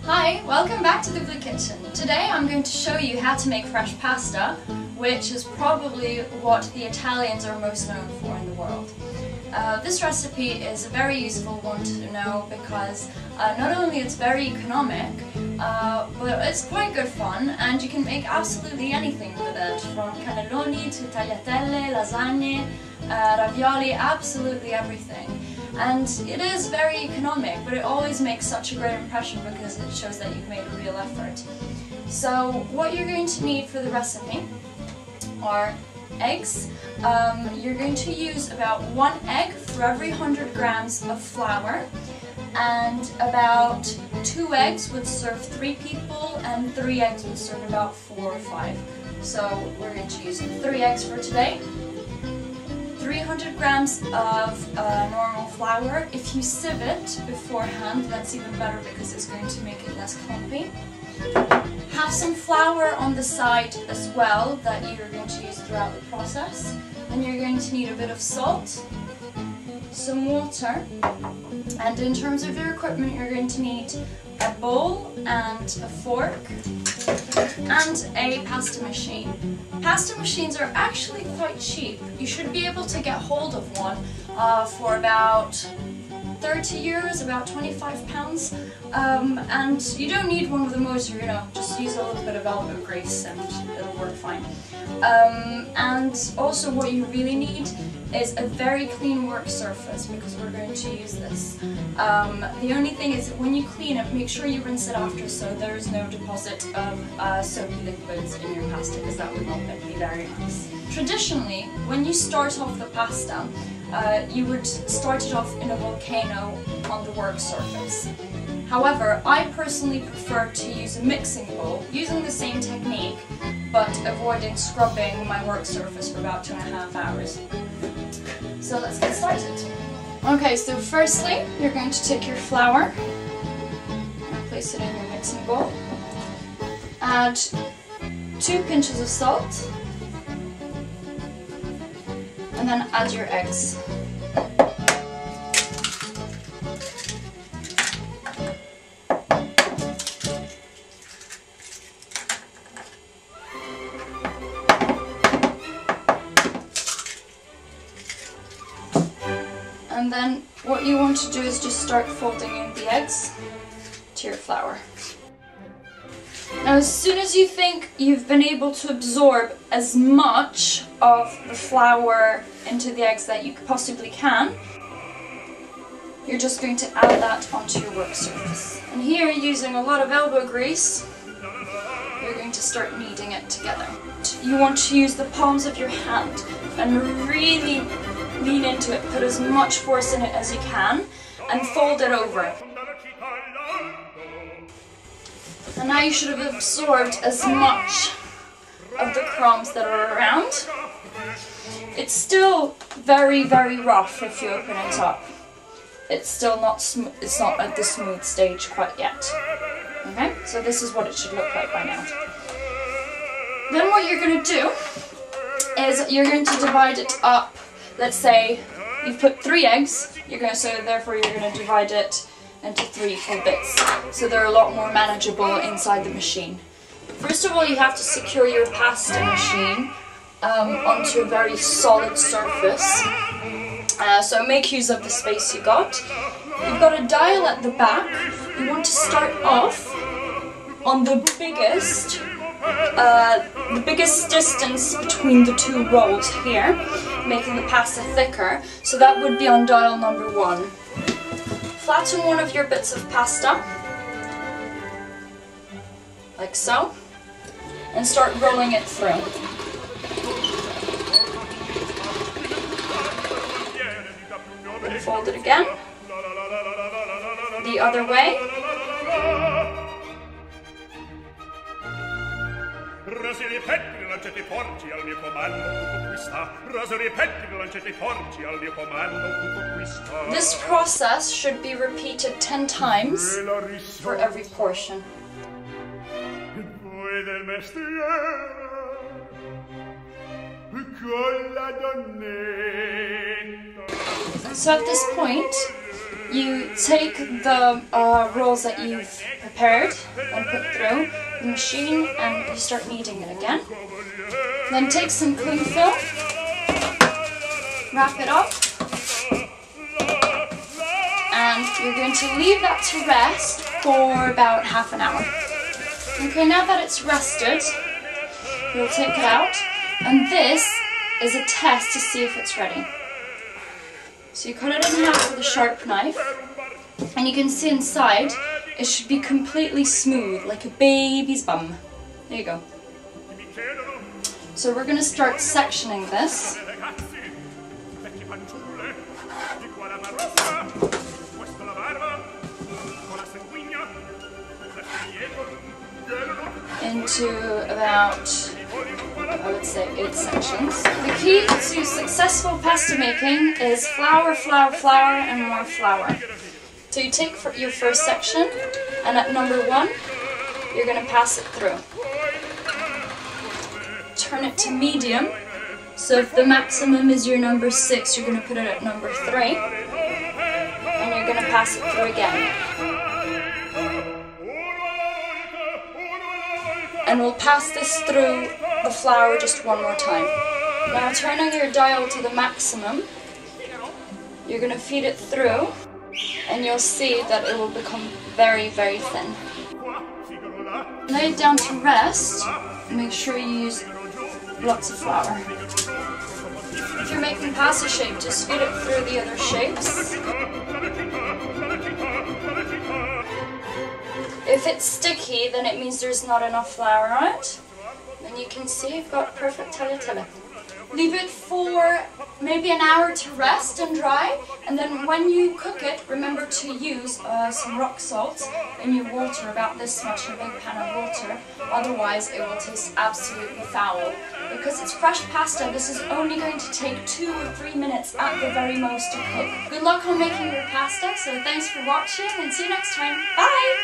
Hi, welcome back to the Blue Kitchen. Today I'm going to show you how to make fresh pasta, which is probably what the Italians are most known for in the world. This recipe is a very useful one to know because not only it's very economic, but it's quite good fun and you can make absolutely anything with it, from cannelloni to tagliatelle, lasagne, ravioli, absolutely everything. And it is very economic, but it always makes such a great impression because it shows that you've made a real effort. So what you're going to need for the recipe are eggs. You're going to use about 1 egg for every 100 grams of flour, and about 2 eggs would serve 3 people and 3 eggs would serve about 4 or 5. So we're going to use 3 eggs for today. 300 grams of normal flour. If you sieve it beforehand, that's even better because it's going to make it less clumpy. Have some flour on the side as well that you're going to use throughout the process. And you're going to need a bit of salt, some water, and in terms of your equipment you're going to need a bowl and a fork and a pasta machine. Pasta machines are actually quite cheap. You should be able to get hold of one for about 30 euros, about 25 pounds. And you don't need one with a motor, you know, just use a little bit of elbow grease and it'll work fine. And also what you really need is a very clean work surface because we're going to use this. The only thing is that when you clean it, make sure you rinse it after so there is no deposit of soapy liquids in your pasta because that would not be very nice. Traditionally, when you start off the pasta, you would start it off in a volcano on the work surface. However, I personally prefer to use a mixing bowl, using the same technique, but avoiding scrubbing my work surface for about 2.5 hours. So let's get started. Okay, so firstly, you're going to take your flour and place it in your mixing bowl. Add 2 pinches of salt, and then add your eggs. And then what you want to do is just start folding in the eggs to your flour. Now as soon as you think you've been able to absorb as much of the flour into the eggs that you possibly can, you're just going to add that onto your work surface. And here, using a lot of elbow grease, you're going to start kneading it together. You want to use the palms of your hand and really lean into it, put as much force in it as you can, and fold it over. And now you should have absorbed as much of the crumbs that are around. It's still very, very rough if you open it up. It's still not smooth. It's not at the smooth stage quite yet. Okay, so this is what it should look like by now. Then what you're going to do is you're going to divide it up. Let's say you've put 3 eggs. Therefore you're going to divide it into 3 equal bits, so they're a lot more manageable inside the machine. First of all, you have to secure your pasta machine onto a very solid surface. So make use of the space you got. You've got a dial at the back. You want to start off on the biggest distance between the 2 rolls here, making the pasta thicker. So that would be on dial number 1. Flatten one of your bits of pasta, like so, and start rolling it through. Then fold it again, the other way. This process should be repeated 10 times for every portion. So at this point, you take the rolls that you've prepared and put through the machine and you start kneading it again. Then take some cling film, wrap it up, and you're going to leave that to rest for about half an hour. Okay, now that it's rested, you'll take it out, and this is a test to see if it's ready. So you cut it in half with a sharp knife, and you can see inside it should be completely smooth, like a baby's bum. There you go. So we're going to start sectioning this. Into about, I would say, 8 sections. The key to successful pasta making is flour, flour, flour, and more flour. So you take your first section, and at number 1, you're going to pass it through. Turn it to medium. So if the maximum is your number 6, you're going to put it at number 3, and you're going to pass it through again. And we'll pass this through the flour just one more time. Now turning your dial to the maximum, you're going to feed it through, and you'll see that it will become very, very thin. Lay it down to rest, and make sure you use lots of flour. If you're making pasta shape, just feed it through the other shapes. If it's sticky, then it means there's not enough flour on it. Then you can see you've got perfect tagliatelle. Leave it for maybe an hour to rest and dry, and then when you cook it, remember to use some rock salt in your water, about this much in a big pan of water, otherwise it will taste absolutely foul. Because it's fresh pasta, this is only going to take 2 or 3 minutes at the very most to cook. Good luck on making your pasta, so thanks for watching and see you next time. Bye!